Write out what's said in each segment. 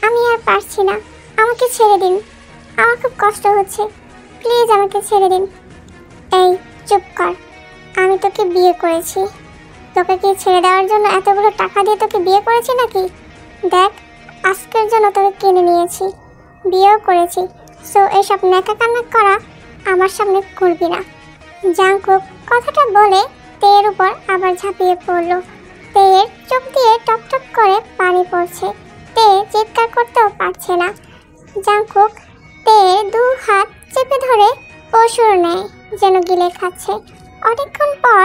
আমি আর পারছি না, আমাকে ছেড়ে দিন, আমার খুব কষ্ট হচ্ছে, প্লিজ আমাকে ছেড়ে দিন। এই চুপ কর, আমি তোকে বিয়ে করেছি। তোকে কি ছেড়ে দেওয়ার জন্য এতগুলো টাকা দিয়ে তোকে বিয়ে করেছি নাকি? দেখ, আজকের জন্য তোকে কিনে নিয়েছি, বিয়েও করেছি। সো এসব নেকা কান্না করা আমার সামনে করবি না। জাংকুক কথাটা বলে তেয়ের উপর আবার ঝাঁপিয়ে পড়ল। তেয়ের চোখ দিয়ে টপ টপ করে পানি পড়ছে। তে চিৎকার করতেও পারছে না। জাংকুক তেয়ের দু হাত চেপে ধরে পশুর নেয় যেন গিলে খাচ্ছে। অনেকক্ষণ পর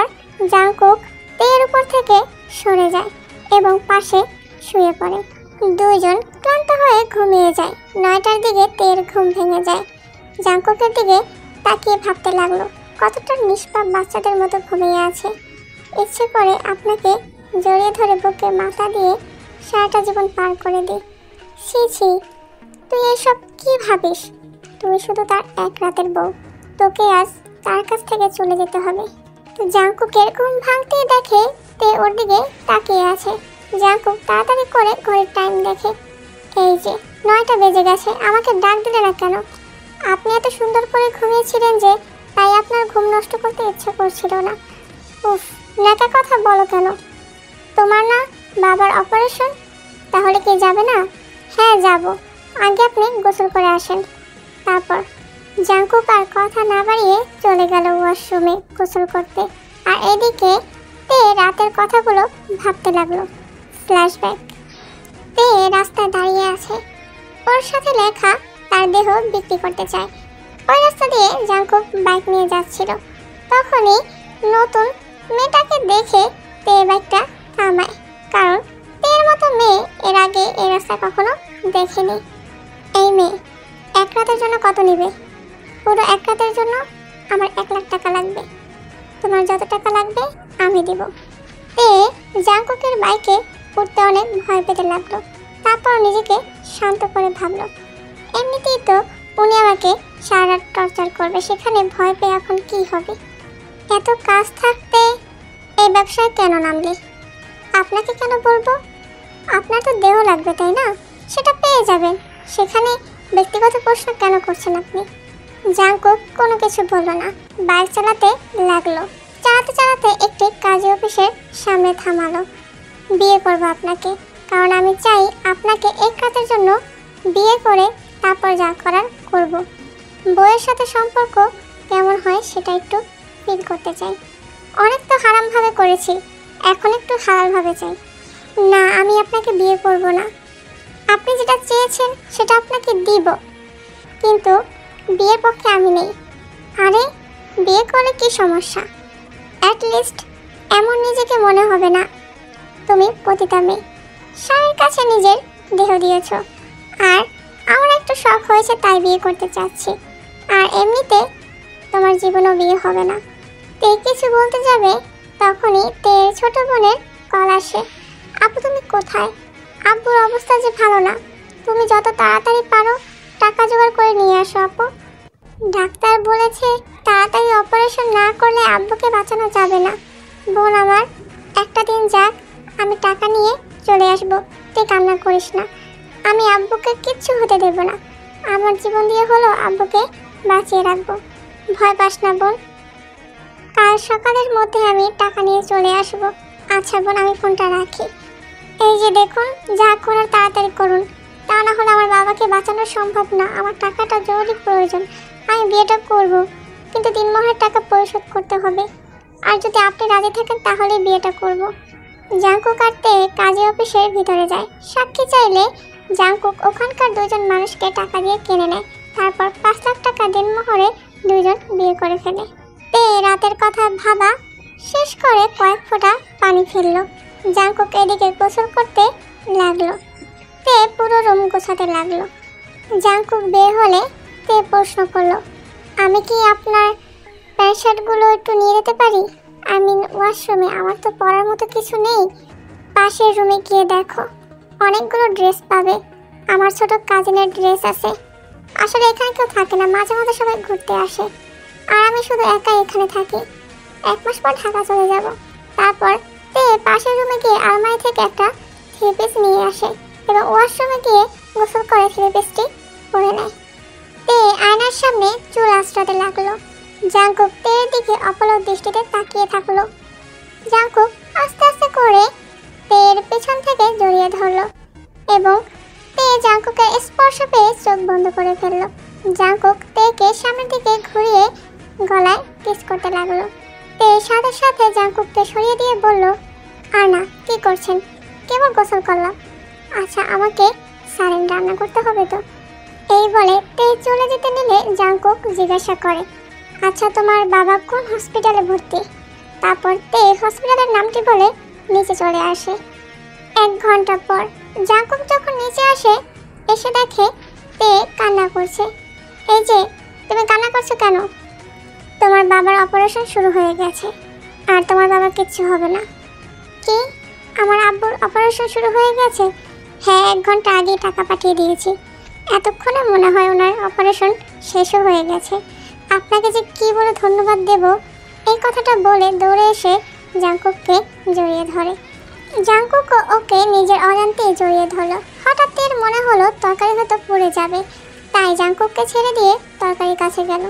জাংকুক তেয়ের উপর থেকে সরে যায় এবং পাশে শুয়ে পড়ে। দুইজন ক্লান্ত হয়ে ঘুমিয়ে যায়। 9টার দিকে তেয়ের ঘুম ভেঙে যায়। জাংকুকের দিকে তাকিয়ে ভাবতে লাগলো, কতটা নিষ্পাপ বাচ্চাদের মতো ঘুমিয়ে আছে। ইচ্ছে করে আপনাকে জড়িয়ে ধরে বুকে মাথা দিয়ে সারাটা জীবন পার করে দিই। ছি ছি, তুই এসব কি ভাবিস? তুই শুধু তার এক রাতের বউ, তোকে আজ তার কাছ থেকে চলে যেতে হবে। জাংকুকের ঘুম ভাঙতেই দেখে তে ওর দিকে তাকিয়ে আছে। জাংকুক তাড়াতাড়ি করে ঘড়ির টাইম দেখে। এই যে 9টা বেজে গেছে, আমাকে ডাক দিলে না কেন? আপনি এত সুন্দর করে ঘুমিয়েছিলেন যে তাই আপনার ঘুম নষ্ট করতে ইচ্ছা করছিল না। উফ, নেকা কথা বলো কেন? তোমার না বাবার অপারেশন, তাহলে কি যাবে না? হ্যাঁ যাব, আগে আপনি গোসল করে আসেন। তারপর জাংকুক আর কথা না বাড়িয়ে চলে গেল ওয়াশরুমে গোসল করতে। আর এদিকে তে রাতের কথাগুলো ভাবতে লাগলো। ফ্ল্যাশব্যাক। তে রাস্তায় দাঁড়িয়ে আছে, ওর সাথে লেখা তার দেহ বিক্রি করতে চায়। ওই রাস্তা দিয়ে জাংকুক বাইক নিয়ে যাচ্ছিল। তখনই নতুন মেয়েটাকে দেখে তে বাইকটা থামায়, কারণ তের মতো মেয়ে এর আগে এই রাস্তায় কখনো দেখেনি। এই মেয়ে, এক রাতের জন্য কত নিবে? পুরো এক রাতের জন্য আমার 1 লাখ টাকা লাগবে। তোমার যত টাকা লাগবে আমি দিব। তে জাংকুকের বাইকে উঠতে অনেক ভয় পেতে লাগলো। তারপর নিজেকে শান্ত করে ভাবলো, এমনিতেই তো উনি আমাকে সারা রাত টর্চার করবে, সেখানে ভয় পেয়ে এখন কি হবে? এত কাজ থাকতে এই ব্যবসায় কেন নামলে? আপনাকে কেন বলবো? আপনার তো দেহ লাগবে, তাই না? সেটা পেয়ে যাবেন, সেখানে ব্যক্তিগত প্রশ্ন কেন করছেন আপনি? জাংকুক কোনো কিছু বলল না, বাইক চালাতে লাগলো। চালাতে চালাতে একটি কাজী অফিসের সামনে থামালো। বিয়ে করব আপনাকে, কারণ আমি চাই আপনাকে 1 রাতের জন্য বিয়ে করে তারপর যা করার করব। বউয়ের সাথে সম্পর্ক কেমন হয় সেটা একটু ফিল করতে চাই। অনেক তো হারামভাবে করেছি, এখন একটু হালালভাবে চাই। না, আমি আপনাকে বিয়ে করব না। আপনি যেটা চেয়েছেন সেটা আপনাকে দিব, কিন্তু বিয়ের পক্ষে আমি নেই। আরে, বিয়ে করে কি সমস্যা? অ্যাটলিস্ট এমন নিজেকে মনে হবে না তুমি পতিতা মেয়ে, স্বামীর কাছে নিজের দেহ দিয়েছ। আর আমার একটু শখ হয়েছে তাই বিয়ে করতে চাচ্ছি। আর এমনিতে তোমার জীবনও বিয়ে হবে না। তে কিছু বলতে যাবে, তখনই তের ছোট বোনের কল আসে। আপু তুমি কোথায়? আব্বুর অবস্থা যে ভালো না, তুমি যত তাড়াতাড়ি পারো টাকা জোগাড় করে নিয়ে আসো আপু। ডাক্তার বলেছে তাড়াতাড়ি অপারেশন না করলে আব্বুকে বাঁচানো যাবে না। বোন আমার, একটা দিন যাক, আমি টাকা নিয়ে চলে আসবো। তুই কান্না করিস না, আমি আব্বুকে কিচ্ছু হতে দেব না। আমার জীবন দিয়ে হলো আব্বুকে বাঁচিয়ে রাখবো। ভয় পাস না বোন, কাল সকালের মধ্যে আমি টাকা নিয়ে চলে আসবো। আচ্ছা বোন, আমি ফোনটা রাখি। এই যে দেখুন, যা করার তাড়াতাড়ি করুন, তা না হলে আমার বাবাকে বাঁচানো সম্ভব না। আমার টাকাটা জরুরি প্রয়োজন, আমি বিয়েটা করব, কিন্তু দিনমহারের টাকা পরিশোধ করতে হবে। আর যদি আপনি রাজি থাকেন তাহলে বিয়েটা করব। জাংকুক আর তে কাজী অফিসের ভিতরে যায়। সাক্ষী চাইলে জাংকুক ওখানকার 2 জন মানুষকে টাকা দিয়ে কিনে নেয়। তারপর 5 লাখ টাকা দিনমহরে 2 জন বিয়ে করে ফেলে। তে রাতের কথা ভাবা শেষ করে কয়েক ফোঁটা পানি ফেললো। জাংকুক এদিকে গোসল করতে লাগলো। তে পুরো রুম গোছাতে লাগলো। জাংকুক বের হলে তে প্রশ্ন করলো, আমি কি আপনার প্যান্ট শার্টগুলো একটু নিয়ে যেতে পারি? আমি ওয়াশরুমে, আমার তো পরার মতো কিছু নেই। পাশের রুমে গিয়ে দেখো, অনেকগুলো ড্রেস পাবে। আমার ছোট কাজিনের ড্রেস আছে। আসলে এখানে কেউ থাকে না, মাঝে মাঝে সবাই ঘুরতে আসে, আর আমি শুধু একাই এখানে থাকি। 1 মাস পর ঢাকা চলে যাব। তারপর তে পাশের রুমে গিয়ে আলমারি থেকে একটা থ্রি-পিস নিয়ে আসে এবং ওয়াশরুমে গিয়ে গোসল করে থ্রি-পিসটি পরে নেয়। তে আয়নার সামনে চুল আঁচড়াতে লাগলো। জাংকুক তের দিকে অপলক দৃষ্টিতে তাকিয়ে থাকলো। জাংকুক আস্তে আস্তে করে তের পেছন থেকে জড়িয়ে ধরলো এবং তে জাংকুকের স্পর্শ পেয়ে চোখ বন্ধ করে ফেললো। জাংকুক তেকে সামনের দিকে ঘুরিয়ে গলায় কিস করতে লাগলো। তে সাথে সাথে জাংকুককে সরিয়ে দিয়ে বলল, আর না, কি করছেন? কেবল গোসল করলাম। আচ্ছা, আমাকে সারেন রান্না করতে হবে তো। এই বলে তে চলে যেতে নিলে জাংকুক জিজ্ঞাসা করে, আচ্ছা তোমার বাবা কোন হসপিটালে ভর্তি? তারপর তে হসপিটালের নামটি বলে নিচে চলে আসে। 1 ঘন্টা পর জাংকুক যখন নিচে আসে, এসে দেখে তে কান্না করছে। এই যে, তুমি কান্না করছো কেন? তোমার বাবার অপারেশন শুরু হয়ে গেছে আর তোমার বাবার কিচ্ছু হবে না। কি? আমার আব্বুর অপারেশন শুরু হয়ে গেছে? হ্যাঁ, 1 ঘন্টা আগেই টাকা পাঠিয়ে দিয়েছি। এতক্ষণে মনে হয় ওনার অপারেশন শেষও হয়ে গেছে। আপনাকে যে কি বলে ধন্যবাদ দেব, এই কথাটা বলে দৌড়ে এসে জাংকুককে জড়িয়ে ধরে। জাংকুকও ওকে নিজের অজান্তেই জড়িয়ে ধরলো। হঠাৎ এর মনে হলো তরকারি হয়তো পুড়ে যাবে, তাই জাংকুককে ছেড়ে দিয়ে তরকারির কাছে গেল।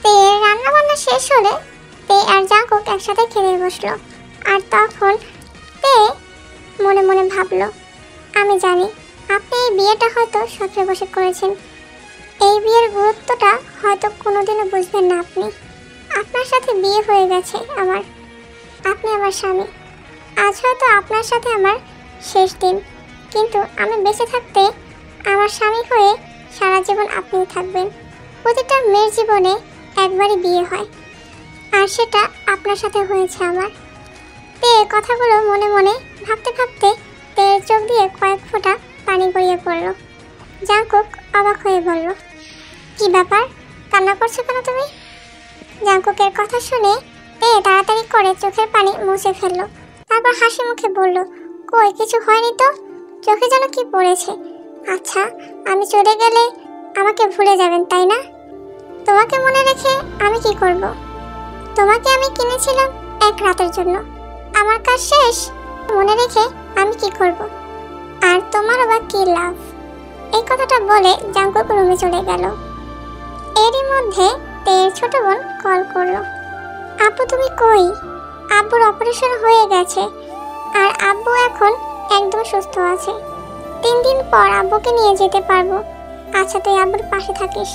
তে রান্না বান্না শেষ হলে তে আর জাংকুক একসাথে খেতে বসলো। আর তখন তে মনে মনে ভাবলো, আমি জানি আপনি এই বিয়েটা হয়তো শখে বসে করেছেন। এই বিয়ের গুরুত্বটা হয়তো কোনোদিনও বুঝবেন না আপনি। আপনার সাথে বিয়ে হয়ে গেছে আমার, আপনি আমার স্বামী। আজ হয়তো আপনার সাথে আমার শেষ দিন, কিন্তু আমি বেঁচে থাকতে আমার স্বামী হয়ে সারা জীবন আপনিই থাকবেন। প্রতিটা মেয়ের জীবনে একবারই বিয়ে হয়, আর সেটা আপনার সাথে হয়েছে আমার। তে কথাগুলো মনে মনে ভাবতে ভাবতে তের চোখ দিয়ে কয়েক ফোঁটা পানি গড়িয়ে পড়ল। জাংকুক অবাক হয়ে বলল, কি ব্যাপার, কান্না করছো কেন তুমি? জাংকুকের কথা শুনে তে তাড়াতাড়ি করে চোখের পানি মুছে ফেলল। তারপর হাসি মুখে বলল, কই, কিছু হয়নি তো, চোখে যেন কি পড়েছে। আচ্ছা, আমি চলে গেলে আমাকে ভুলে যাবেন তাই না? তোমাকে মনে রেখে আমি কি করব? তোমাকে আমি কিনেছিলাম 1 রাতের জন্য, আমার কাজ শেষ, মনে রেখে আমি কি করব? আর তোমার আবার কি লাভ? এই কথাটা বলে জাংকুক রুমে চলে গেল। এরই মধ্যে তের ছোট বোন কল করলো, আব্বু তুমি কই? আব্বুর অপারেশন হয়ে গেছে আর আব্বু এখন একদম সুস্থ আছে। 3 দিন পর আব্বুকে নিয়ে যেতে পারবো। আচ্ছা, তুই আব্বুর পাশে থাকিস,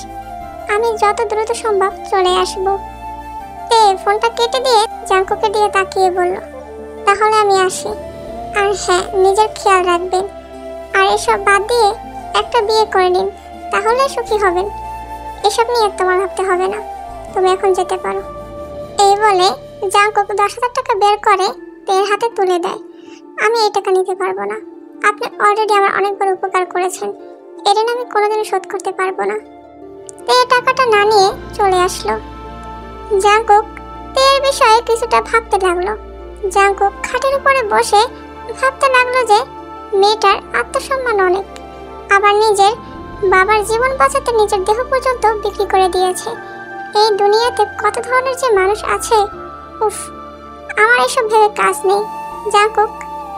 আমি যত দ্রুত সম্ভব চলে আসব। তে ফোনটা কেটে দিয়ে জাংকুকের দিকে তাকিয়ে বলল, তাহলে আমি আসি। আর হ্যাঁ, নিজের খেয়াল রাখবেন। আর এসব বাদ দিয়ে একটা বিয়ে করে নিন, তাহলে সুখী হবেন। এসব নিয়ে তোমার ভাবতে হবে না, তুমি এখন যেতে পারো। এই বলে জাংকুক 10,000 টাকা বের করে তের হাতে তুলে দেয়। আমি এই টাকা নিতে পারবো না, আপনি অলরেডি আমার অনেক বড় উপকার করেছেন, এর আমি কোনোদিনও শোধ করতে পারবো না। তে টাকাটা না নিয়ে চলে আসলো। জাংকুক তের বিষয়ে কিছুটা ভাবতে লাগলো। জাংকুক খাটের উপরে বসে ভাবতে লাগলো যে মেয়েটার আত্মসম্মান অনেক, আবার নিজের বাবার জীবন বাঁচাতে নিজের দেহ পর্যন্ত বিক্রি করে দিয়েছে। এই দুনিয়াতে কত ধরনের যে মানুষ আছে, উফ, আমার এসব ভেবে কাজ নেই। জাংকুক,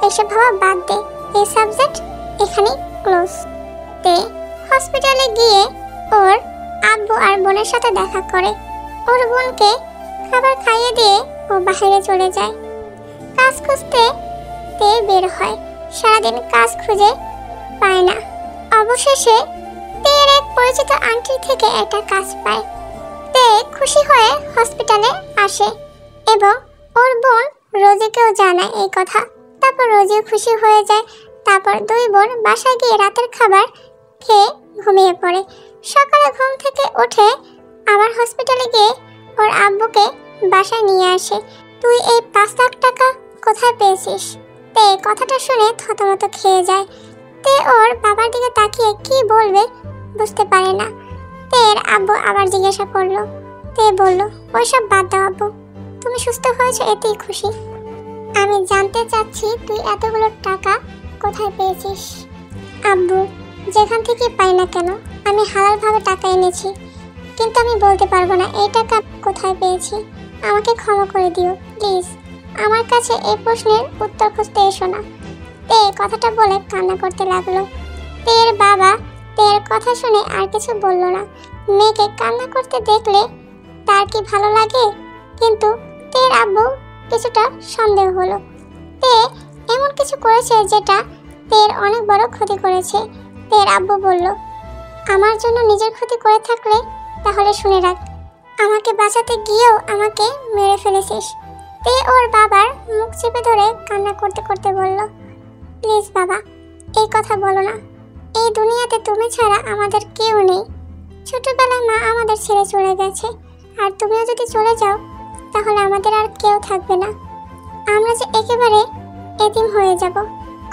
এসব ভাবা বাদ দে, এই সাবজেক্ট এখানেই ক্লোজ। তে হসপিটালে গিয়ে ওর আব্বু আর বোনের সাথে দেখা করে। ওর বোনকে খাবার খাইয়ে দিয়ে ও বাইরে চলে যায়। কাজ খুঁজতে তে বের হয়, সারাদিন কাজ খুঁজে পায় না। অবশেষে তের এক পরিচিত আন্টির থেকে একটা কাজ পায়। তে খুশি হয়ে হসপিটালে আসে এবং ওর বোন রোজিকেও জানায় এই কথা। তারপর রোজিও খুশি হয়ে যায়। তারপর 2 বোন বাসায় গিয়ে রাতের খাবার খেয়ে ঘুমিয়ে পড়ে। সকালে ঘুম থেকে উঠে আবার হসপিটালে গিয়ে ওর আব্বুকে বাসায় নিয়ে আসে। তুই এই 5 লাখ টাকা কোথায় পেয়েছিস? তে কথাটা শুনে থতমত খেয়ে যায়। তে ওর বাবার দিকে তাকিয়ে কি বলবে বুঝতে পারে না। তের আব্বু আবার জিজ্ঞাসা করলো। তে বলল, ওইসব বাদ দাও আব্বু, তুমি সুস্থ হয়েছো এতেই খুশি। আমি জানতে চাচ্ছি তুই এতগুলো টাকা কোথায় পেয়েছিস? আব্বু, যেখান থেকে পাই না কেন, আমি হালালভাবে টাকা এনেছি, কিন্তু আমি বলতে পারবো না এই টাকা কোথায় পেয়েছি। আমাকে ক্ষমা করে দিও প্লিজ। আমার কাছে এই প্রশ্নের উত্তর খুঁজতে এসো না। তে কথাটা বলে কান্না করতে লাগলো। তের বাবা তের কথা শুনে আর কিছু বলল না। মেয়েকে কান্না করতে দেখলে তার কি ভালো লাগে? কিন্তু তের আব্বু কিছুটা সন্দেহ হলো। তে এমন কিছু করেছে যেটা তের অনেক বড় ক্ষতি করেছে। তের আব্বু বলল, আমার জন্য নিজের ক্ষতি করে থাকলে তাহলে শুনে রাখ, আমাকে বাঁচাতে গিয়েও আমাকে মেরে ফেলেছিস। তে ওর বাবার মুখ চেপে ধরে কান্না করতে করতে বলল, প্লিজ বাবা, এই কথা বলো না। এই দুনিয়াতে তুমি ছাড়া আমাদের কেউ নেই। ছোটবেলায় মা আমাদের ছেড়ে চলে গেছে, আর তুমিও যদি চলে যাও তাহলে আমাদের আর কেউ থাকবে না। আমরা যে একেবারে এতিম হয়ে যাব।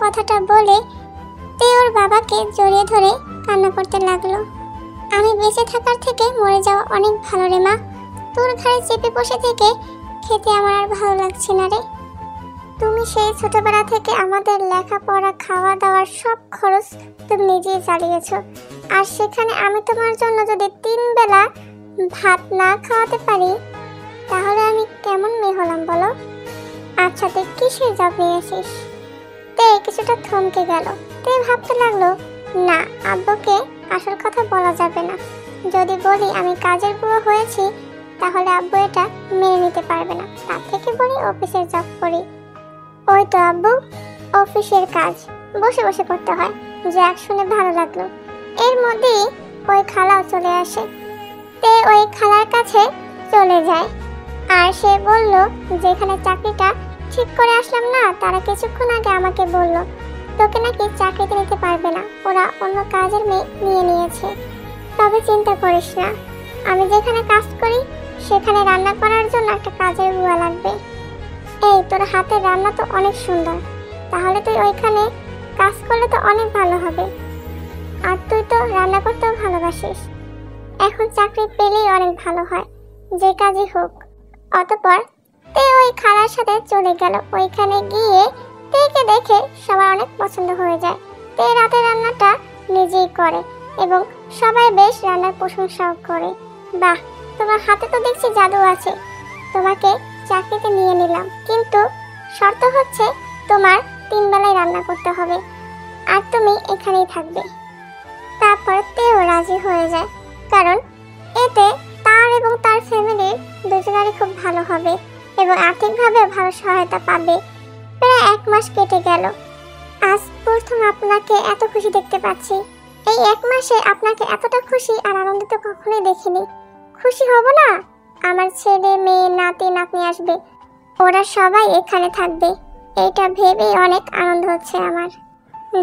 কথাটা বলে তে ওর বাবাকে জড়িয়ে ধরে কান্না করতে লাগলো। আমি বেঁচে থাকার থেকে মরে যাওয়া অনেক ভালো রে মা। তোর ঘাড়ে চেপে বসে থেকে খেতে আমার আর ভালো লাগছে না রে। তুমি সেই ছোটবেলা থেকে আমাদের লেখাপড়া, খাওয়া দাওয়ার সব খরচ তুমি নিজেই চালিয়েছো। আর সেখানে আমি তোমার জন্য যদি 3 বেলা ভাত না খাওয়াতে পারি তাহলে আমি কেমন মেয়ে হলাম বলো? আচ্ছা, তুই কিসের জব নিয়েছিস? তে কিছুটা থমকে গেল। তে ভাবতে লাগলো, না, আব্বুকে আসল কথা বলা যাবে না। যদি বলি আমি কাজের বুড়ো হয়েছি তাহলে আব্বু এটা মেনে নিতে পারবে না। তার থেকে বলি অফিসের জব করি। ওই তো আব্বু, অফিসের কাজ বসে বসে করতে হয়। যাক, শুনে ভালো লাগলো। এর মধ্যেই ওই খালাও চলে আসে। তে ওই খালার কাছে চলে যায় আর সে বলল, যেখানে চাকরিটা ঠিক করে আসলাম না, তারা কিছুক্ষণ আগে আমাকে বলল তোকে নাকি চাকরিতে নিতে পারবে না, ওরা অন্য কাজের মেয়ে নিয়ে নিয়েছে। তবে চিন্তা করিস না, আমি যেখানে কাজ করি সেখানে রান্না করার জন্য একটা কাজের বুয়া লাগবে। এই, তোর হাতের রান্না তো অনেক সুন্দর, তাহলে তুই ওইখানে কাজ করলে তো অনেক ভালো হবে। আর তুই তো রান্না করতেও ভালোবাসিস। এখন চাকরি পেলেই অনেক ভালো হয়, যে কাজই হোক। অতঃপর তে ওই খালার সাথে চলে গেল। ওইখানে গিয়ে তেকে দেখে সবার অনেক পছন্দ হয়ে যায়। তে রাতের রান্নাটা নিজেই করে এবং সবাই বেশ রান্নার প্রশংসাও করে। বাহ, তোমার হাতে তো দেখছি জাদু আছে, তোমাকে চাকরিতে নিয়ে নিলাম, কিন্তু শর্ত হচ্ছে তোমার 3 বেলায় রান্না করতে হবে আর তুমি এখানেই থাকবে। তারপর তেও রাজি হয়ে যায়, কারণ এতে তার এবং তার ফ্যামিলির দুজনেরই খুব ভালো হবে এবং আর্থিকভাবে ভালো সহায়তা পাবে। প্রায় 1 মাস কেটে গেল। আজ প্রথম আপনাকে এত খুশি দেখতে পাচ্ছি। এই 1 মাসে আপনাকে এতটা খুশি আর আনন্দিত কখনোই দেখিনি। খুশি হব না? আমার ছেলে মেয়ে নাতি নাতনি আসবে, ওরা সবাই এখানে থাকবে, এইটা ভেবেই অনেক আনন্দ হচ্ছে আমার।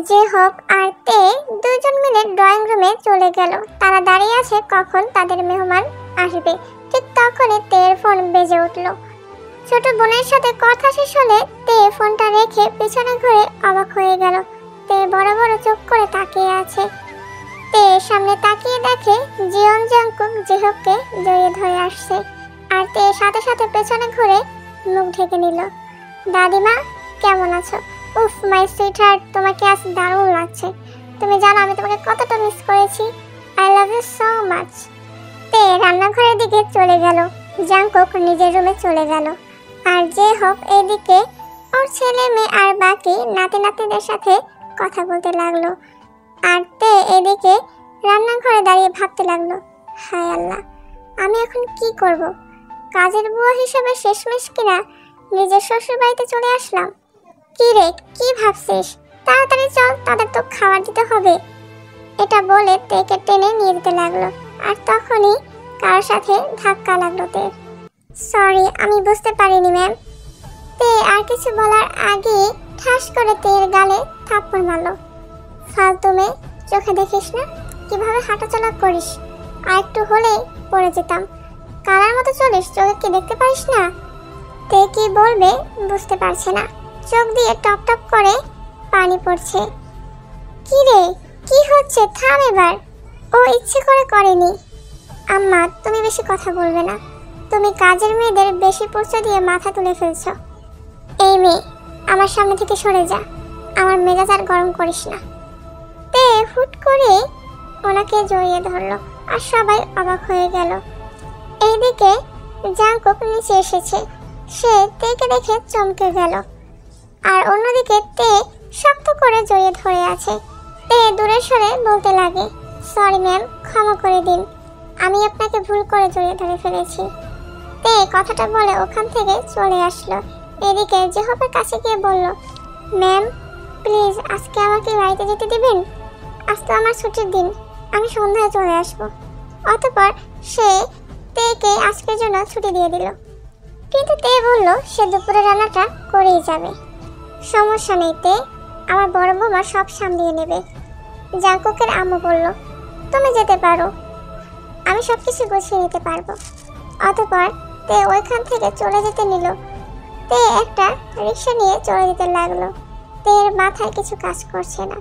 যে হোক, আর তে দুজন মিলে ড্রয়িং রুমে চলে গেল। তারা দাঁড়িয়ে আছে কখন তাদের মেহমান আসবে। ঠিক তখনই তের ফোন বেজে উঠল। ছোট বোনের সাথে কথা শেষ হলে তে ফোনটা রেখে পিছনে ঘুরে অবাক হয়ে গেল। তে বড় বড় চোখ করে তাকিয়ে আছে। তে সামনে তাকিয়ে দেখে জিয়ন জাংকুক জিহোককে জড়িয়ে ধরে আসছে। আর তে সাথে সাথে পেছনে ঘুরে মুখ ঢেকে নিল। দাদিমা, কেমন আছো? উফ মাই সুইট হার্ট, তোমাকে আজ দারুণ লাগছে। তুমি জানো আমি তোমাকে কতটা মিস করেছি। I love you so much. তে রান্নাঘরের দিকে চলে গেল। জাংকুক নিজের রুমে চলে গেল। আর যে হোক এদিকে ওর ছেলে মেয়ে আর বাকি নাতি নাতিদের সাথে কথা বলতে লাগলো। আর তে এদিকে রান্নাঘরে দাঁড়িয়ে ভাবতে লাগলো, হায় আল্লাহ, আমি এখন কি করব? কাজের বুয়া হিসেবে শেষমেশ কিনা নিজের শ্বশুর বাড়িতে চলে আসলাম। কি রে, কি ভাবছিস? তাড়াতাড়ি চল, তাদের তো খাবার দিতে হবে। এটা বলে তেকে টেনে নিয়ে যেতে লাগলো। আর তখনই কার সাথে ধাক্কা লাগলো তের। সরি, আমি বুঝতে পারিনি ম্যাম। তে আর কিছু বলার আগে ঠাস করে তের গালে থাপ্পড় মারলো। ফালতু মেয়ে, চোখে দেখিস না কিভাবে হাঁটাচলা করিস? আর একটু হলেই পড়ে যেতাম। কালার মতো চলিস, চোখে কি দেখতে পারিস না? তে কি বলবে বুঝতে পারছে না। চোখ দিয়ে টপ টপ করে পানি পড়ছে। কি রে, কি হচ্ছে? থাম এবার। ও ইচ্ছে করে করেনি। আম্মা, তুমি বেশি কথা বলবে না। তুমি কাজের মেয়েদের বেশি পরিচয় দিয়ে মাথা তুলে ফেলছো। এই মেয়ে, আমার সামনে থেকে সরে যা। আমার মেজাজ আর গরম করিস না। তে হুট করে ওনাকে জড়িয়ে ধরলো আর সবাই অবাক হয়ে গেল। এইদিকে জাংকুক নিচে এসেছে। সে তেকে দেখে চমকে গেল। আর অন্যদিকে তে শক্ত করে জড়িয়ে ধরে আছে। তে দূরে সরে বলতে লাগে, সরি ম্যাম, ক্ষমা করে দিন, আমি আপনাকে ভুল করে জড়িয়ে ধরে ফেলেছি। তে কথাটা বলে ওখান থেকে চলে আসলো। এদিকে জেহবের কাছে গিয়ে বলল, ম্যাম প্লিজ আজকে আমাকে বাড়িতে যেতে দিবেন, আজ তো আমার ছুটির দিন, আমি সন্ধ্যায় চলে আসবো। অতঃপর সে তেকে আজকের জন্য ছুটি দিয়ে দিল। কিন্তু তে বলল সে দুপুরে রান্নাটা করেই যাবে। সমস্যা নেই তে, আমার বড় বৌমা সব সামলিয়ে নেবে। জাঙ্কুকের আম্মু বলল, তুমি যেতে পারো, আমি সব কিছু গুছিয়ে নিতে পারবো। অতঃপর তে ওইখান থেকে চলে যেতে নিল। তে একটা রিক্সা নিয়ে চলে যেতে লাগলো। তের মাথায় কিছু কাজ করছে না,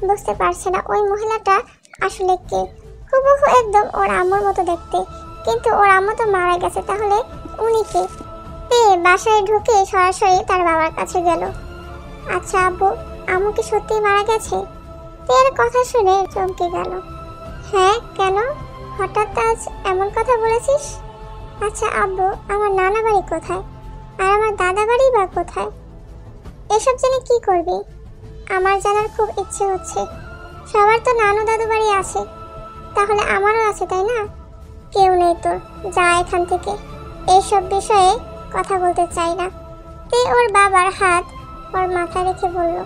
বুঝতে পারছে না ওই মহিলাটা আসলে কে। হুবহু একদম ওর আম্মুর মতো দেখতে, কিন্তু ওর আম্মু তো মারা গেছে, তাহলে উনি কে? তে বাসায় ঢুকে সরাসরি তার বাবার কাছে গেল। আচ্ছা আব্বু, আম্মু কি সত্যিই মারা গেছে? তের কথা শুনে চমকে গেল। হ্যাঁ, কেন হঠাৎ আজ এমন কথা বলেছিস? আচ্ছা আব্বু, আমার নানা বাড়ি কোথায় আর আমার দাদা বাড়ি বা কোথায়? এসব জেনে কি করবি? আমার জানার খুব ইচ্ছে হচ্ছে। সবার তো নানু দাদু বাড়ি আছে, তাহলে আমারও আছে তাই না? কেউ নেই তোর, যা এখান থেকে, এইসব বিষয়ে কথা বলতে চাই না। তে ওর বাবার হাত ওর মাথায় রেখে বলল,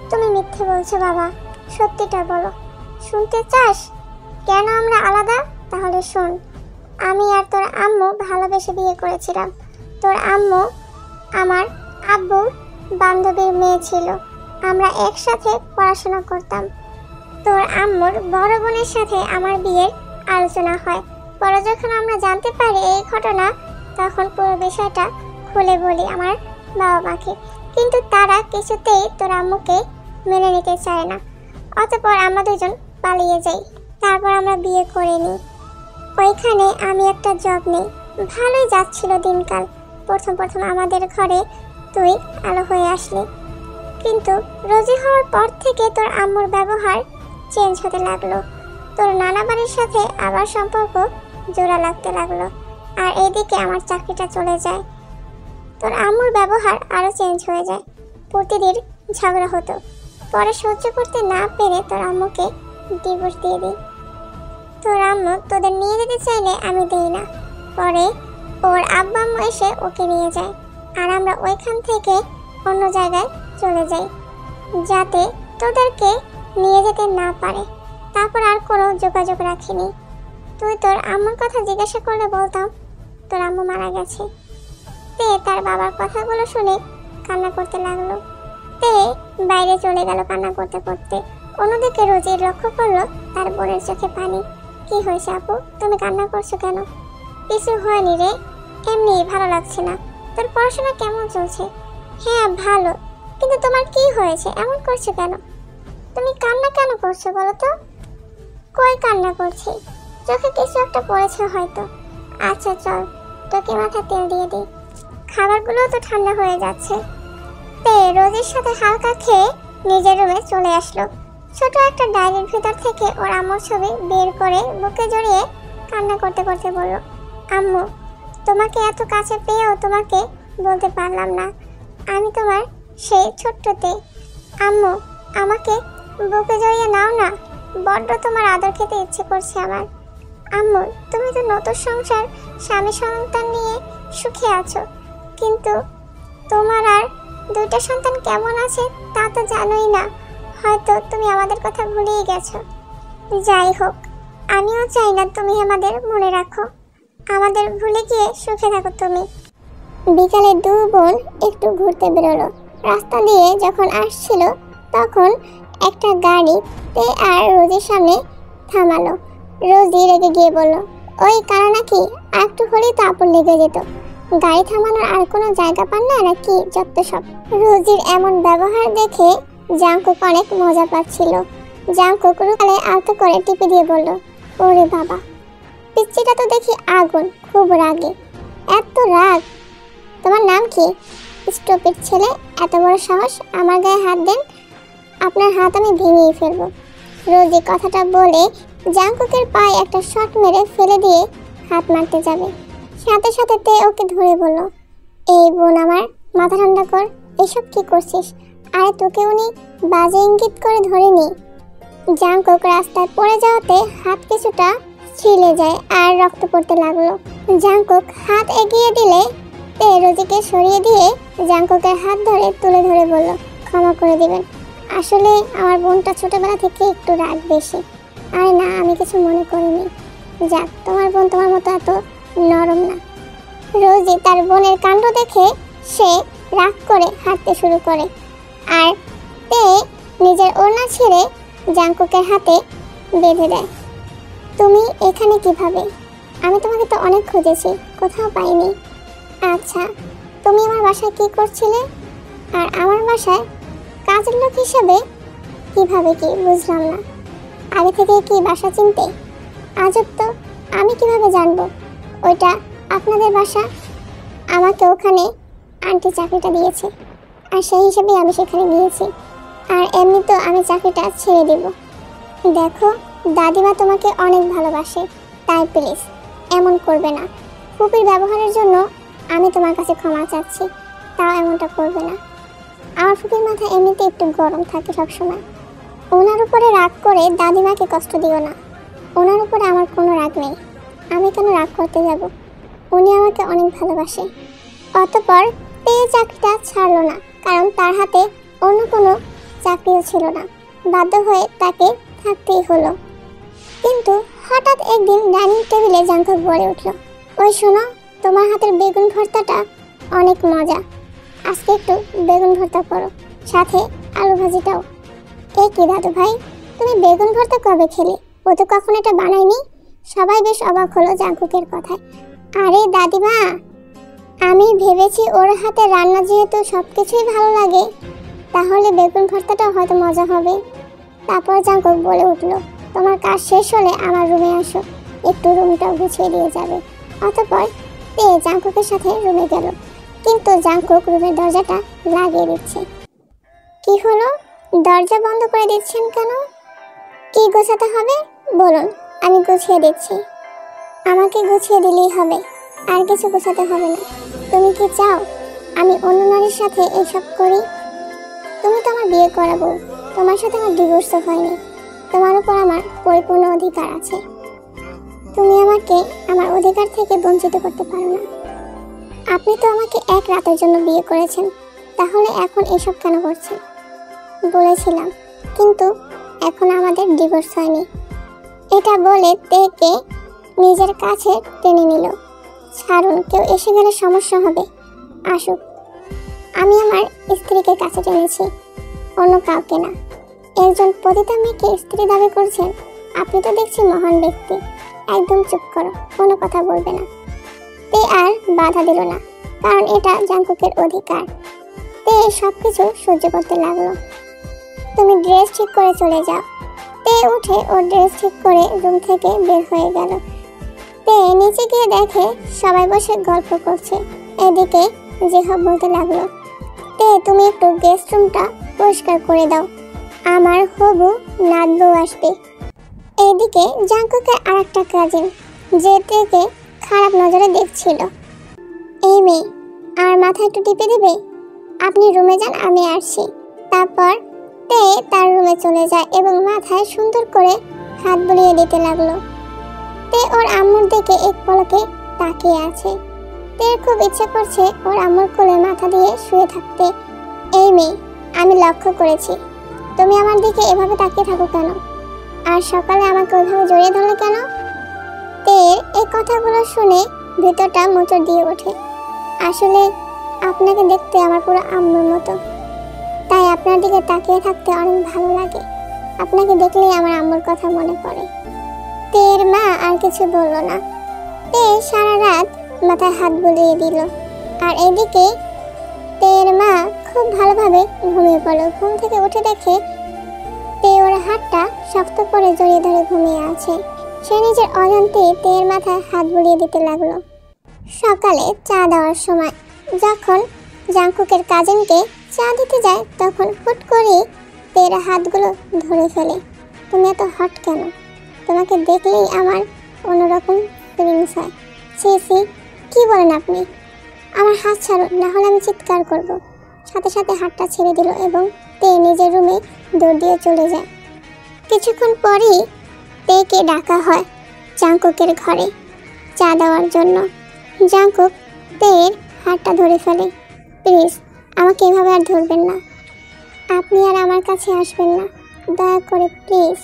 তুমি মিথ্যে বলছো বাবা, সত্যিটা বলো। শুনতে চাস কেন আমরা আলাদা? তাহলে শোন, আমি আর তোর আম্মু ভালোবেসে বিয়ে করেছিলাম। তোর আম্মু আমার আব্বুর বান্ধবীর মেয়ে ছিল, আমরা একসাথে পড়াশোনা করতাম। তোর আম্মুর বড় বোনের সাথে আমার বিয়ের আলোচনা হয়। পরে যখন আমরা জানতে পারি এই ঘটনা, তখন পুরো বিষয়টা খুলে বলি আমার বাবা মাকে, কিন্তু তারা কিছুতেই তোর আম্মুকে মেনে নিতে চায় না। অতঃপর আমরা দুজন পালিয়ে যাই, তারপর আমরা বিয়ে করে নিই। ওইখানে আমি একটা জব নেই, ভালোই যাচ্ছিল দিনকাল। প্রথম আমাদের ঘরে তুই আলো হয়ে আসলি, কিন্তু রোজি হওয়ার পর থেকে তোর আম্মুর ব্যবহার চেঞ্জ হতে লাগলো। তোর নানা বাড়ির সাথে আবার সম্পর্ক জোড়া লাগতে লাগলো, আর এদিকে আমার চাকরিটা চলে যায়। তোর আম্মুর ব্যবহার আরো চেঞ্জ হয়ে যায়, প্রতিদিন ঝগড়া হতো। পরে সহ্য করতে না পেরে তোর আম্মুকে ডিভোর্স দিয়ে দিই। তোর আম্মু তোদের নিয়ে যেতে চাইলে আমি দেই না। পরে ওর আব্বা আম্মু এসে ওকে নিয়ে যায়, আর আমরা ওইখান থেকে অন্য জায়গায় চলে যাই, যাতে তোদেরকে নিয়ে যেতে না পারে। তারপর আর কোনো যোগাযোগ রাখিনি। তুই তোর আম্মুর কথা জিজ্ঞাসা করলে বলতাম তোর আম্মু মারা গেছে। তে তার বাবার কথাগুলো শুনে কান্না করতে লাগলো। তে বাইরে চলে গেল কান্না করতে করতে। অন্যদিকে রোজি লক্ষ্য করলো তার বোনের চোখে পানি। কি হয়েছে আপু, তুমি কান্না করছো কেন? কিছু হয়নি রে, এমনি ভালো লাগছে না। তোর পড়াশোনা কেমন চলছে? হ্যাঁ ভালো, কিন্তু তোমার কি হয়েছে, এমন করছো কেন? তুমি কান্না কেন করছো বলো তো? কই কান্না করছি, চোখে কিছু একটা পড়েছে হয়তো। আচ্ছা চল, তোকে মাথায় তেল দিয়ে দিই, খাবারগুলো তো ঠান্ডা হয়ে যাচ্ছে। তে রোজির সাথে হালকা খেয়ে নিজের রুমে চলে আসলো। ছোট একটা ডায়েরির ভিতর থেকে ওর আম্মুর ছবি বের করে বুকে জড়িয়ে কান্না করতে করতে বলল, আম্মু তোমাকে এত কাছে পেয়েও তোমাকে বলতে পারলাম না আমি তোমার সেই ছোট্টতে। আম্মু আমাকে বুকে জড়িয়ে নাও না, বড্ড তোমার আদর খেতে ইচ্ছে করছে আমার। আম্মু তুমি তো নতুন সংসার, স্বামী সন্তান নিয়ে সুখে আছো, কিন্তু তোমার আর দুইটা সন্তান কেমন আছে তা তো জানোই না। হয়তো তুমি আমাদের কথা ভুলেই গেছো। যাই হোক, আমিও চাই না তুমি আমাদের মনে রাখো, আমাদের ভুলে গিয়ে সুখে থাকো তুমি। বিকালে দু বোন একটু ঘুরতে বেরোলো। রাস্তা দিয়ে যখন আসছিল তখন একটা গাড়ি তে আর রোজির সামনে থামালো। রোজি রেগে গিয়ে বলল, ওই কারা নাকি, আর একটু হলেই তো আপন লেগে যেত, গাড়ি থামানোর আর কোনো জায়গা পান না নাকি, যত সব। রোজির এমন ব্যবহার দেখে জাঙ্কুক অনেক মজা পাচ্ছিল। জাঙ্কুক রুকালে আলতো করে টিপে দিয়ে বলল, ওরে বাবা, পিচ্চিটা তো দেখি আগুন, খুব রাগে। এত রাগ, তোমার নাম কি? স্টপির ছেলে, এত বড় সাহস আমার গায়ে হাত দেন, আপনার হাত আমি ভেঙেই ফেলবো। রোজি কথাটা বলে জাঙ্কুকের পায়ে একটা শট মেরে ফেলে দিয়ে হাত মারতে যাবে, সাথে সাথে তে ওকে ধরে বলল, এই বোন আমার, মাথা ঠান্ডা কর, এসব কি করছিস? আরে তোকে উনি বাজে ইঙ্গিত করে ধরেনি। জাংকুক রাস্তায় পড়ে যাওয়াতে হাত কিছুটা ছিলে যায় আর রক্ত পড়তে লাগলো। জাংকুক হাত এগিয়ে দিলে তে রোজিকে সরিয়ে দিয়ে জাংকুকের হাত ধরে তুলে ধরে বলল, ক্ষমা করে দিবেন, আসলে আমার বোনটা ছোটবেলা থেকে একটু রাগ বেশি। আরে না, আমি কিছু মনে করিনি। যাক, তোমার বোন তোমার মতো এত নরম না। রোজি তার বোনের কাণ্ড দেখে সে রাগ করে হাঁটতে শুরু করে আর তে নিজের ওড়না ছিঁড়ে জাংকুকের হাতে বেঁধে দেয়। তুমি এখানে কিভাবে? আমি তোমাকে তো অনেক খুঁজেছি, কোথাও পাইনি। আচ্ছা, তুমি আমার বাসায় কি করছিলে? আর আমার বাসায় কাজের লোক হিসেবে কিভাবে কি বুঝলাম না। আগে থেকে কি বাসা চিনতে? আজব তো, আমি কিভাবে জানবো ওইটা আপনাদের বাসা? আমাকে ওখানে আন্টি চাকরিটা দিয়েছে আর সেই হিসেবে আমি সেখানে গিয়েছি। আর এমনি তো আমি চাকরিটা ছেড়ে দেব। দেখো, দাদিমা তোমাকে অনেক ভালোবাসে, তাই প্লিজ এমন করবে না। ফুপির ব্যবহারের জন্য আমি তোমার কাছে ক্ষমা চাচ্ছি, তাও এমনটা করবে না। আমার ফুপির মাথা এমনিতে একটু গরম থাকে সবসময়। ওনার উপরে রাগ করে দাদিমাকে কষ্ট দিও না। ওনার উপরে আমার কোনো রাগ নেই, আমি কেন রাগ করতে যাব? উনি আমাকে অনেক ভালোবাসে। অতঃপর তে চাকরিটা ছাড়লো না, কারণ তার হাতে অন্য কোনো চাকরিও ছিল না। বাধ্য হয়ে তাকে থাকতেই হলো। কিন্তু হঠাৎ একদিন ডাইনিং টেবিলে জাংকুক বলে উঠল, ওই শোনো, তোমার হাতের বেগুন ভর্তাটা অনেক মজা, আজকে একটু বেগুন ভর্তা করো, সাথে আলু ভাজিটাও। এ কি দাদু ভাই, তুমি বেগুন ভর্তা কবে খেলে? ও তো কখনো এটা বানায়নি। সবাই বেশ অবাক হলো জাংকুকের কথায়। আরে দাদিমা, আমি ভেবেছি ওর হাতে রান্না যেহেতু সবকিছুই ভালো লাগে, তাহলে বেগুন ভর্তাটা হয়তো মজা হবে। তারপর জাংকুক বলে উঠল, তোমার কাজ শেষ হলে আমার রুমে আসো, একটু রুমটাও গুছিয়ে দিয়ে যাবে। অতঃপর তে জাংকুকের সাথে রুমে গেল, কিন্তু জাংকুক রুমের দরজাটা লাগিয়ে দিচ্ছে। কি হলো, দরজা বন্ধ করে দিচ্ছেন কেন? কি গোছাতে হবে বলুন, আমি গুছিয়ে দিচ্ছি। আমাকে গুছিয়ে দিলেই হবে, আর কিছু গোছাতে হবে না। তুমি কি চাও আমি অন্য নারীর সাথে এসব করি? তুমি তো আমার বিয়ে করাবো, তোমার সাথে আমার ডিভোর্সও হয়নি, তোমার উপর আমার পরিপূর্ণ অধিকার আছে। তুমি আমাকে আমার অধিকার থেকে বঞ্চিত করতে পারো না। আপনি তো আমাকে এক রাতের জন্য বিয়ে করেছেন, তাহলে এখন এসব কেন করছেন? বলেছিলাম, কিন্তু এখন আমাদের ডিভোর্স হয়নি। এটা বলে তেকে নিজের কাছে টেনে নিল। ছাড়ুন, কেউ এসে গেলে সমস্যা হবে, আসুক। আমি আমার স্ত্রীকে কাছে টেনেছি, অন্য কাউকে না। একজন পতিতা মেয়েকে স্ত্রী দাবি করছেন? আপনি তো দেখছি মহান ব্যক্তি। একদম চুপ করো, কোনো কথা বলবে না। তে আর বাধা দিল না, কারণ এটা জাংকুকের অধিকার। তে সবকিছু সহ্য করতে লাগলো। তুমি ড্রেস ঠিক করে চলে যাও। তে উঠে ওর ড্রেস ঠিক করে রুম থেকে বের হয়ে গেল। তে নিচে গিয়ে দেখে সবাই বসে গল্প করছে। এদিকে জেহাব বলতে লাগলো, তে তুমি একটু গেস্ট রুমটা পরিষ্কার করে দাও, আমার হবু নাত বউ আসবে। এইদিকে জাংকুকের আরেকটা কাজিন, যে তেকে খারাপ নজরে দেখছিল। এই মেয়ে, আর মাথা একটু টিপে দেবে? আপনি রুমে যান, আমি আসছি। তারপর তে তার রুমে চলে যায় এবং মাথায় সুন্দর করে হাত বুলিয়ে দিতে লাগলো। তে ওর আম্মুর দিকে এক পলকে তাকিয়ে আছে। তের খুব ইচ্ছে করছে ওর আম্মুর কোলে মাথা দিয়ে শুয়ে থাকতে। এই মেয়ে, আমি লক্ষ্য করেছি, তুমি আমার দিকে এভাবে তাকিয়ে থাকো কেন? আর সকালে আমাকে ওইভাবে জড়িয়ে ধরলে কেন? তের এই কথাগুলো শুনে ভিতরটা মোচড় দিয়ে ওঠে। আসলে আপনাকে দেখতে আমার পুরো আম্মুর মতো, তাই আপনার দিকে তাকিয়ে থাকতে অনেক ভালো লাগে। আপনাকে দেখলেই আমার আম্মুর কথা মনে পড়ে। তের মা আর কিছু বলল না। তে সারা রাত মাথায় হাত বুলিয়ে দিল। আর এদিকে তের মা খুব ভালোভাবে ঘুমিয়ে পড়ল। ঘুম থেকে উঠে দেখে তে ওর হাতটা শক্ত করে জড়িয়ে ধরে ঘুমিয়ে আছে। সে নিজের অজান্তে তের মাথায় হাত বুলিয়ে দিতে লাগলো। সকালে চা দেওয়ার সময় যখন জাংকুকের কাজিনকে চা দিতে যায়, তখন হুট করে তের হাতগুলো ধরে ফেলে। তুমি এত হট কেন? তোমাকে দেখলেই আমার অন্যরকম ফিলিংস হয়। সি সি, কি বলেন আপনি? আমার হাত ছাড়ুন, না হলে আমি চিৎকার করব। সাথে সাথে হাতটা ছেড়ে দিল এবং তে নিজের রুমে দৌড় দিয়ে চলে যায়। কিছুক্ষণ পরেই তেকে ডাকা হয় জাংকুকের ঘরে চা দেওয়ার জন্য। জাংকুক তের হাতটা ধরে ফেলে। প্লিজ আমাকে এভাবে আর ধরবেন না, আপনি আর আমার কাছে আসবেন না, দয়া করে প্লিজ।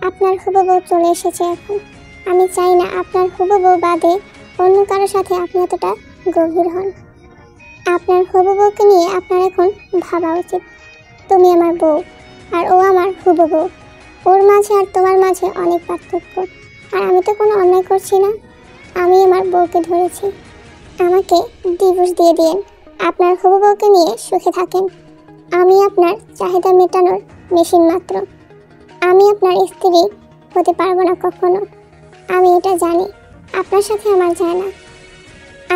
আপনার হুবু বউ চলে এসেছে এখন, আমি চাই না আপনার হুবু বউ বাদে অন্য কারোর সাথে আপনি এতটা গভীর হন। আপনার হুবু বউকে নিয়ে আপনার এখন ভাবা উচিত। তুমি আমার বউ আর ও আমার হুবু বউ, ওর মাঝে আর তোমার মাঝে অনেক পার্থক্য। আর আমি তো কোনো অন্যায় করছি না, আমি আমার বউকে ধরেছি। আমাকে ডিভোর্স দিয়ে দিন, আপনার হুবু বউকে নিয়ে সুখে থাকেন। আমি আপনার চাহিদা মেটানোর মেশিন মাত্র, আমি আপনার স্ত্রী হতে পারবো না কখনো। আমি এটা জানি, আপনার সাথে আমার যায় না।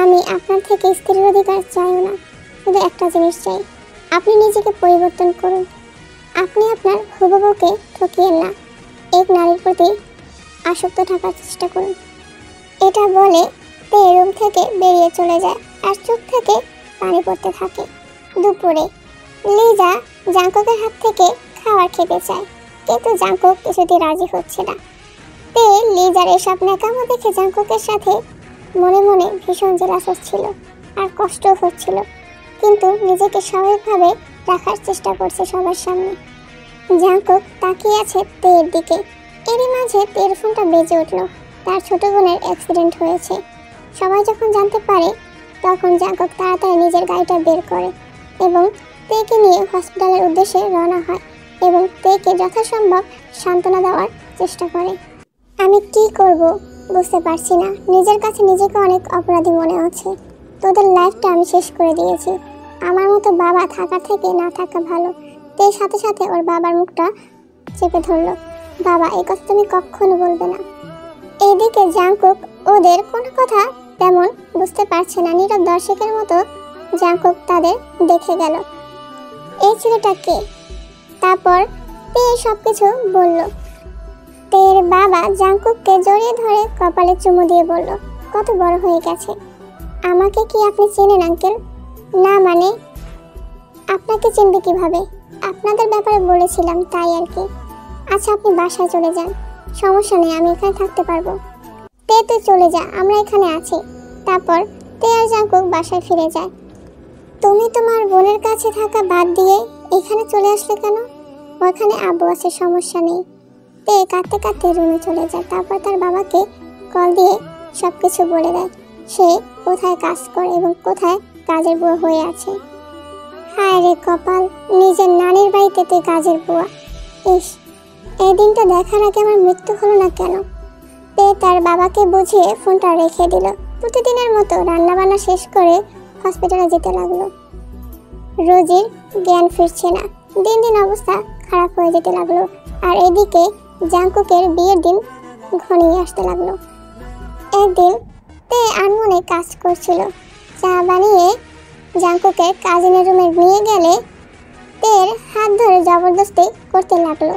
আমি আপনার থেকে স্ত্রীর অধিকার চাইও না, শুধু একটা জিনিস চাই, আপনি নিজেকে পরিবর্তন করুন। আপনি আপনার হুবু বউকে ঠকিয়েন না, এক নারীর প্রতি আসক্ত থাকার চেষ্টা করুন। এটা বলে তে রুম থেকে বেরিয়ে চলে যায় আর চোখ থেকে পানি পড়তে থাকে। দুপুরে লিজা জাংকুকের হাত থেকে খাবার খেতে চায়, কিন্তু জাংকুক কিছুতেই রাজি হচ্ছে না। তে লিজার এসব ন্যাকামো দেখে জাংকুকের সাথে মনে মনে ভীষণ জেলাস হচ্ছিল আর কষ্টও হচ্ছিল, কিন্তু নিজেকে স্বাভাবিকভাবে রাখার চেষ্টা করছে সবার সামনে। জাংকুক তাকিয়ে আছে তের দিকে। এরই মাঝে তের ফোনটা বেজে উঠল। তার ছোট বোনের অ্যাক্সিডেন্ট হয়েছে। সবাই যখন জানতে পারে তখন জাংকুক তাড়াতাড়ি নিজের গাড়িটা বের করে এবং তেকে নিয়ে হসপিটালের উদ্দেশ্যে রওনা হয় এবং তেকে যথাসম্ভব সান্ত্বনা দেওয়ার চেষ্টা করে। আমি কি করব বুঝতে পারছি না, নিজের কাছে নিজেকে অনেক অপরাধী মনে হচ্ছে। তোদের লাইফটা আমি শেষ করে দিয়েছি, আমার মতো বাবা থাকার থেকে না থাকা ভালো। তে সাথে সাথে ওর বাবার মুখটা চেপে ধরলো। বাবা, এই কথা তুমি কখনো বলবে না। এইদিকে জাংকুক ওদের কোনো কথা তেমন বুঝতে পারছে না। নীরব দর্শকের মতো জাংকুক তাদের দেখে গেল। এই ছেলেটা কে? তারপর তে সবকিছু বলল। তের বাবা জাংকুককে জড়িয়ে ধরে কপালে চুমু দিয়ে বলল, কত বড় হয়ে গেছে। আমাকে কি আপনি চেনেন আঙ্কেল? না মানে আপনাকে চিনবে কিভাবে? আপনাদের ব্যাপারে বলেছিলাম তাই আর কি। আচ্ছা আপনি বাসায় চলে যান, সমস্যা নেই, আমি এখানে থাকতে পারবো। তে তুই চলে যা, আমরা এখানে আছি। তারপর তে আর জাংকুক বাসায় ফিরে যায়। তুমি তোমার বোনের কাছে থাকা বাদ দিয়ে এখানে চলে আসলে কেন? ওখানে আব্বু আছে, সমস্যা নেই। তে কাঁদতে কাঁদতে রুমে চলে যায়। তারপর তার বাবাকে কল দিয়ে সবকিছু বলে দেয়, সে কোথায় কাজ করে এবং কোথায় কাজের বুয়া হয়ে আছে। হায় রে কপাল, নিজের নানির বাড়িতে তুই কাজের বুয়া। ইস, এই দিনটা দেখার আগে আমার মৃত্যু হলো না কেন? তে তার বাবাকে বুঝিয়ে ফোনটা রেখে দিল। প্রতিদিনের মতো রান্নাবান্না শেষ করে হসপিটালে যেতে লাগলো। রোজির জ্ঞান ফিরছে না, দিন দিন অবস্থা খারাপ হয়ে যেতে লাগলো। আর এদিকে জাংকুকের বিয়ের দিন ঘনিয়ে আসতে লাগলো। একদিন তে আনমনে কাজ করছিল। চা বানিয়ে জাংকুকের কাজিনের রুমে নিয়ে গেলে তের হাত ধরে জবরদস্তি করতে লাগলো।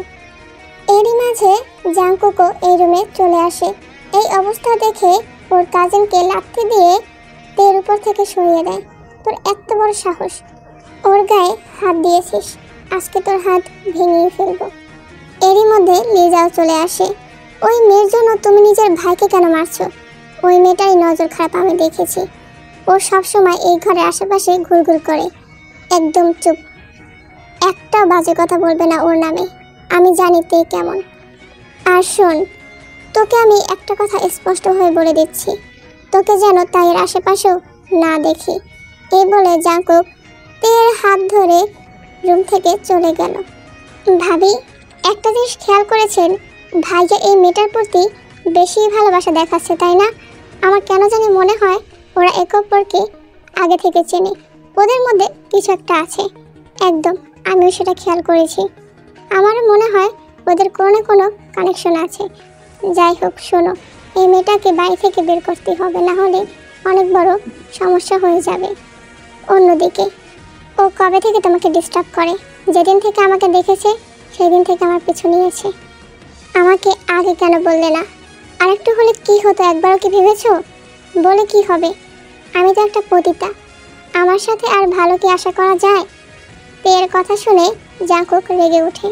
এরই মাঝে জাংকুকও এই রুমে চলে আসে। এই অবস্থা দেখে ওর কাজিনকে লাথি দিয়ে তের উপর থেকে সরিয়ে দেয়। তোর এত বড় সাহস, ওর গায়ে হাত দিয়েছিস, আজকে তোর হাত ভেঙে ফেলবো। এরই মধ্যে লিজাও চলে আসে। ওই মেয়ের জন্য তুমি নিজের ভাইকে কেন মারছো? ওই মেয়েটারই নজর খারাপ আমি দেখেছি। ও সবসময় এই ঘরের আশেপাশে ঘুরঘুর করে। একদম চুপ, একটা বাজে কথা বলবে না ওর নামে। আমি জানি তে কেমন। আর শোন, তোকে আমি একটা কথা স্পষ্ট হয়ে বলে দিচ্ছি, তোকে যেন তাইয়ের আশেপাশেও না দেখি। এই বলে জাংকুক তের হাত ধরে রুম থেকে চলে গেল। ভাবি, একটা জিনিস খেয়াল করেছেন, ভাইয়া এই মেয়েটার প্রতি বেশি ভালোবাসা দেখাচ্ছে, তাই না? আমার কেন জানি মনে হয় ওরা একে অপরকে আগে থেকে চেনে, ওদের মধ্যে কিছু একটা আছে। একদম, আমিও সেটা খেয়াল করেছি। আমারও মনে হয় ওদের কোনো না কোনো কানেকশন আছে। যাই হোক শোনো, এই মেয়েটাকে বাড়ি থেকে বের করতে হবে, না হলে অনেক বড় সমস্যা হয়ে যাবে। অন্যদিকে ও কবে থেকে তোমাকে ডিস্টার্ব করে? যেদিন থেকে আমাকে দেখেছে সেদিন থেকে আমার পিছু নিয়েছে। আমাকে আগে কেন বললে না? আর একটু হলে কি হতো, একবারও কি ভেবেছো? বলে কি হবে, আমি তো একটা পতিতা, আমার সাথে আর ভালো কি আশা করা যায়? তের কথা শুনে জাঙ্কুক রেগে ওঠে।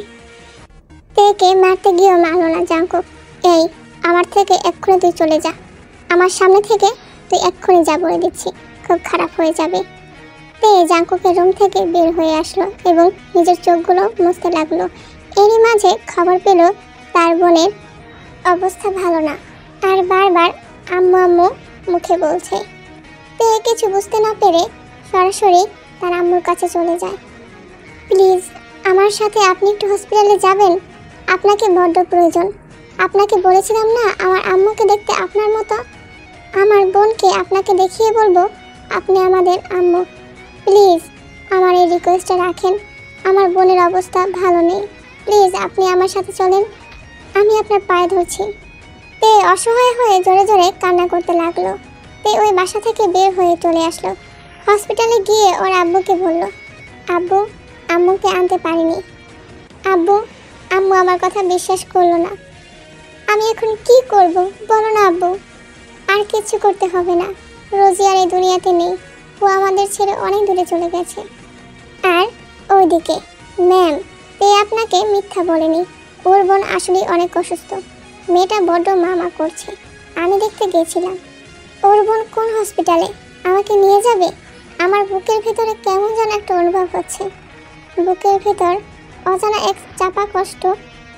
তেকে মারতে গিয়েও মারলো না জাঙ্কুক। এই, আমার থেকে এক্ষুনি তুই চলে যা, আমার সামনে থেকে তুই এক্ষুনি যা বলে দিচ্ছি, খুব খারাপ হয়ে যাবে। তে জাঙ্কুকের রুম থেকে বের হয়ে আসলো এবং নিজের চোখগুলো মুছতে লাগলো। এরই মাঝে খবর পেল তার বোনের অবস্থা ভালো না, আর বারবার আম্মু আম্মু মুখে বলছে। তে কিছু বুঝতে না পেরে সরাসরি তার আম্মুর কাছে চলে যায়। প্লিজ আমার সাথে আপনি একটু হসপিটালে যাবেন, আপনাকে বড্ড প্রয়োজন। আপনাকে বলেছিলাম না আমার আম্মুকে দেখতে আপনার মতো, আমার বোনকে আপনাকে দেখিয়ে বলবো আপনি আমাদের আম্মু। প্লিজ আমার এই রিকোয়েস্টটা রাখেন, আমার বোনের অবস্থা ভালো নেই, প্লিজ আপনি আমার সাথে চলেন, আমি আপনার পায়ে ধরছি। তে অসহায় হয়ে জোরে জোরে কান্না করতে লাগলো। তে ওই বাসা থেকে বের হয়ে চলে আসলো। হসপিটালে গিয়ে ওর আব্বুকে বলল, আব্বু আম্মুকে আনতে পারিনি। আব্বু আম্মু আমার কথা বিশ্বাস করলো না, আমি এখন কি করব বলো না আব্বু। আর কিছু করতে হবে না, রোজি আর এই দুনিয়াতে নেই, ও আমাদের ছেড়ে অনেক দূরে চলে গেছে। আর ওইদিকে ম্যাম, তে আপনাকে মিথ্যা বলেনি, ওর বোন আসলে অনেক অসুস্থ, মেয়েটা বড্ড মামা করছে, আমি দেখতে গেছিলাম। ওর বোন কোন হসপিটালে, আমাকে নিয়ে যাবে? আমার বুকের ভেতরে কেমন যেন একটা অনুভব হচ্ছে, বুকের ভেতর অজানা এক চাপা কষ্ট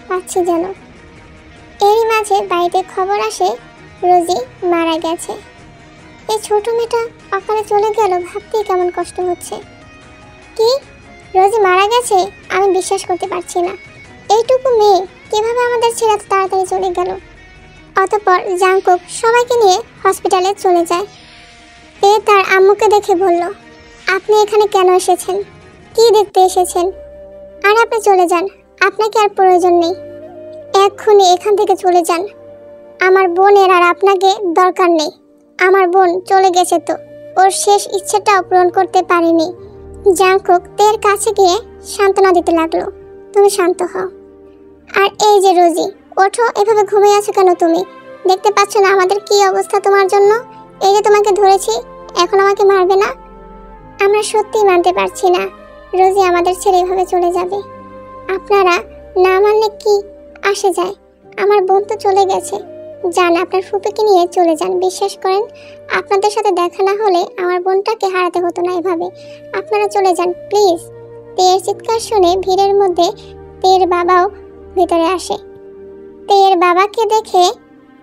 পাচ্ছি যেন। এরই মাঝে বাড়িতে খবর আসে রোজি মারা গেছে। এই ছোট মেয়েটা অকালে চলে গেল, ভাবতেই কেমন কষ্ট হচ্ছে। কি, রোজি মারা গেছে? আমি বিশ্বাস করতে পারছি না, এইটুকু মেয়ে কিভাবে আমাদের ছেড়ে এত তাড়াতাড়ি চলে গেল। অতঃপর জাঙ্কুক সবাইকে নিয়ে হসপিটালে চলে যায়। তে তার আম্মুকে দেখে বলল, আপনি এখানে কেন এসেছেন, কি দেখতে এসেছেন? আর আপনি চলে যান, আপনাকে আর প্রয়োজন নেই, এক্ষুনি এখান থেকে চলে যান, আমার বোনের আর আপনাকে দরকার নেই। আমার বোন চলে গেছে তো, ওর শেষ ইচ্ছেটাও পূরণ করতে পারেনি। জাঙ্কুক তের কাছে গিয়ে সান্ত্বনা দিতে লাগলো, তুমি শান্ত হও। আর এই যে রোজি, ওঠো, এভাবে ঘুমিয়ে আছো কেন তুমি? দেখতে পাচ্ছ না আমাদের কি অবস্থা তোমার জন্য? এই যে তোমাকে ধরেছি, এখন আমাকে মারবে না? আমরা সত্যি মানতে পারছি না রোজি আমাদের ছেড়ে এভাবে চলে যাবে। আপনারা না মানলে কি আসে যায়, আমার বোন তো চলে গেছে, যান আপনার ফুপিকে নিয়ে চলে যান। বিশ্বাস করেন, আপনাদের সাথে দেখা না হলে আমার বোনটাকে হারাতে হতো না এভাবে, আপনারা চলে যান প্লিজ। তের চিৎকার শুনে ভিড়ের মধ্যে তের বাবাও ভিতরে আসে। তের বাবাকে দেখে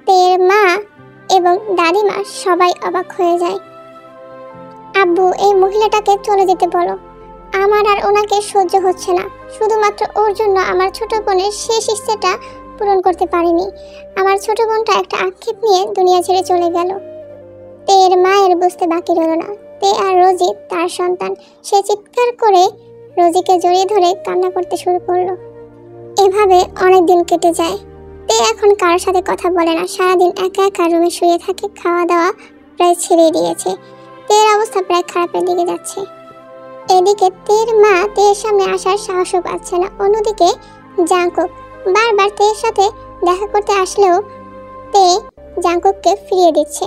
তের মা এবং দাদিমা সবাই অবাক হয়ে যায়। আব্বু, এই মহিলাটাকে চলে যেতে বলো, আমার আর ওনাকে সহ্য হচ্ছে না, শুধুমাত্র ওর জন্য আমার ছোট বোনের শেষ ইচ্ছেটা পূরণ করতে পারিনি। আমার ছোট বোনটা একটা আক্ষেপ নিয়ে দুনিয়া ছেড়ে চলে গেল। তের মায়ের বুঝতে বাকি রইল না, তে আর রোজি তার সন্তান। সে চিৎকার করে রোজিকে জড়িয়ে ধরে কান্না করতে শুরু করলো। এভাবে অনেক দিন কেটে যায়। তে এখন কারোর সাথে কথা বলে না, সারাদিন একা একা রুমে শুয়ে থাকে, খাওয়া দাওয়া প্রায় ছেড়ে দিয়েছে। তের অবস্থা প্রায় খারাপের দিকে যাচ্ছে। এদিকে তের মা তের সামনে আসার সাহসও পাচ্ছে না। অন্যদিকে জাঙ্কুক বারবার তের সাথে দেখা করতে আসলেও তে জাঙ্কুককে ফিরিয়ে দিচ্ছে।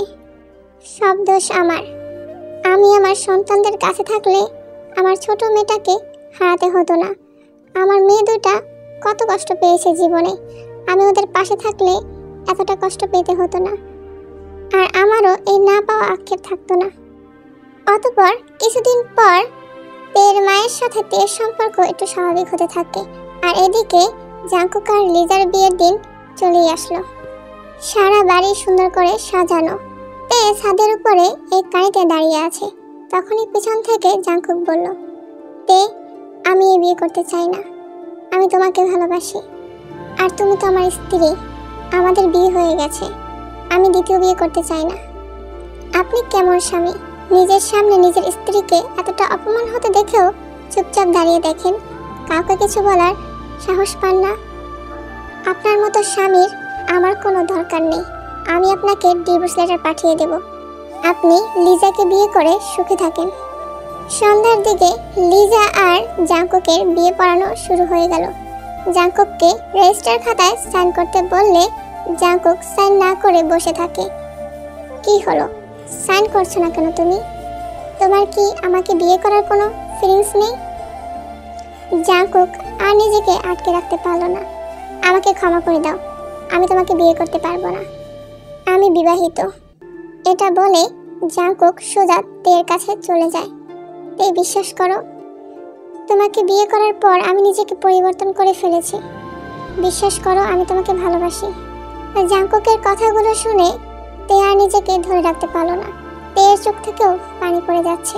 সব দোষ আমার, আমি আমার সন্তানদের কাছে থাকলে আমার ছোট মেয়েটাকে হারাতে হতো না। আমার মেয়ে দুটা কত কষ্ট পেয়েছে জীবনে, আমি ওদের পাশে থাকলে এতটা কষ্ট পেতে হতো না, আর আমারও এই না পাওয়া আক্ষেপ থাকতো না। অতঃপর কিছুদিন পর তের মায়ের সাথে তের সম্পর্ক একটু স্বাভাবিক হতে থাকে। আর এদিকে জাঙ্কুক আর লিজার বিয়ের দিন চলেই আসলো। সারা বাড়ি সুন্দর করে সাজানো। তে ছাদের উপরে এই গাড়িতে দাঁড়িয়ে আছে। তখনই পিছন থেকে জাঙ্কুক বলল, তে আমি এই বিয়ে করতে চাই না, আমি তোমাকে ভালোবাসি, আর তুমি তো আমার স্ত্রী, আমাদের বিয়ে হয়ে গেছে, আমি দ্বিতীয় বিয়ে করতে চাই না। আপনি কেমন স্বামী, নিজের সামনে নিজের স্ত্রীকে এতটা অপমান হতে দেখেও চুপচাপ দাঁড়িয়ে দেখেন, কাউকে কিছু বলার সাহস পান না? আপনার মতো স্বামীর আমার কোনো দরকার নেই, আমি আপনাকে ডিভোর্স লেটার পাঠিয়ে দেব, আপনি লিজাকে বিয়ে করে সুখে থাকেন। সন্ধ্যার দিকে লিজা আর জাঙ্কুকের বিয়ে পড়ানো শুরু হয়ে গেল। জাঙ্কুককে রেজিস্টার খাতায় সাইন করতে বললে জাঙ্কুক সাইন না করে বসে থাকে। কি হলো, সাইন করছো না কেন তুমি? তোমার কি আমাকে বিয়ে করার কোনো ফিলিংস নেই? জাঙ্কুক আর নিজেকে আটকে রাখতে পারলো না। আমাকে ক্ষমা করে দাও, আমি তোমাকে বিয়ে করতে পারবো না, আমি বিবাহিত। এটা বলে জাঙ্কুক সোজা তের কাছে চলে যায়। তে, বিশ্বাস করো, তোমাকে বিয়ে করার পর আমি নিজেকে পরিবর্তন করে ফেলেছি। বিশ্বাস করো, আমি তোমাকে ভালোবাসি। জাঙ্কুকের কথাগুলো শুনে তে আর নিজেকে ধরে রাখতে পারলো না। তের চোখ থেকেও পানি পড়ে যাচ্ছে,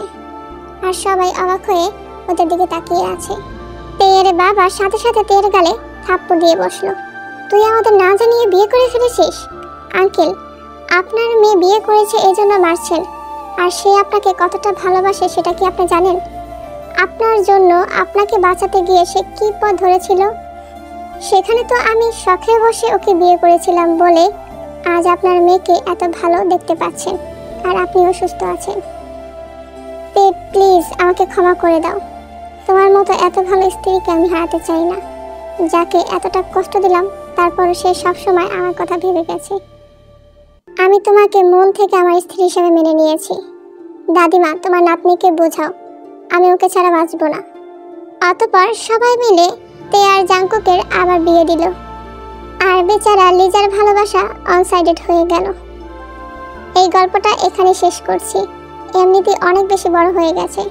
আর সবাই অবাক হয়ে ওদের দিকে তাকিয়ে আছে। তের বাবা সাথে সাথে তের গালে থাপ্পড় দিয়ে বসলো। তুই আমাদের না জানিয়ে বিয়ে করে ফেলেছিস? আঙ্কেল, আপনার মেয়ে বিয়ে করেছে এজন্য মারছেন, আর সে আপনাকে কতটা ভালোবাসে সেটা কি আপনি জানেন? আপনার জন্য আপনাকে বাঁচাতে গিয়ে সে কি পথ ধরেছিল, সেখানে তো আমি শখে বসে ওকে বিয়ে করেছিলাম বলে আজ আপনার মেয়েকে এত ভালো দেখতে পাচ্ছেন, আর আপনিও সুস্থ আছেন। প্লিজ আমাকে ক্ষমা করে দাও। তোমার মতো এত ভালো স্ত্রীকে আমি হারাতে চাই না। যাকে এতটা কষ্ট দিলাম তারপরও সে সবসময় আমার কথা ভেবে গেছে। আমি তোমাকে মন থেকে আমার স্ত্রী হিসেবে মেনে নিয়েছি। দাদিমা, তোমার নাতনিকে বোঝাও, আমি ওকে ছাড়া বাঁচব না। অতঃপর সবাই মিলে তে আর জাঙ্কুকের আবার বিয়ে দিল, আর বেচারা লিজার ভালোবাসা অনসাইডেড হয়ে গেল। এই গল্পটা এখানে শেষ করছি। এমনিতেই অনেক বেশি বড় হয়ে গেছে।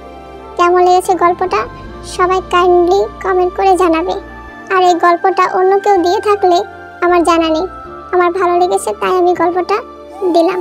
কেমন লেগেছে গল্পটা সবাই কাইন্ডলি কমেন্ট করে জানাবে। আর এই গল্পটা অন্য কেউ দিয়ে থাকলে আমার জানা নেই, আমার ভালো লেগেছে তাই আমি গল্পটা দিলাম।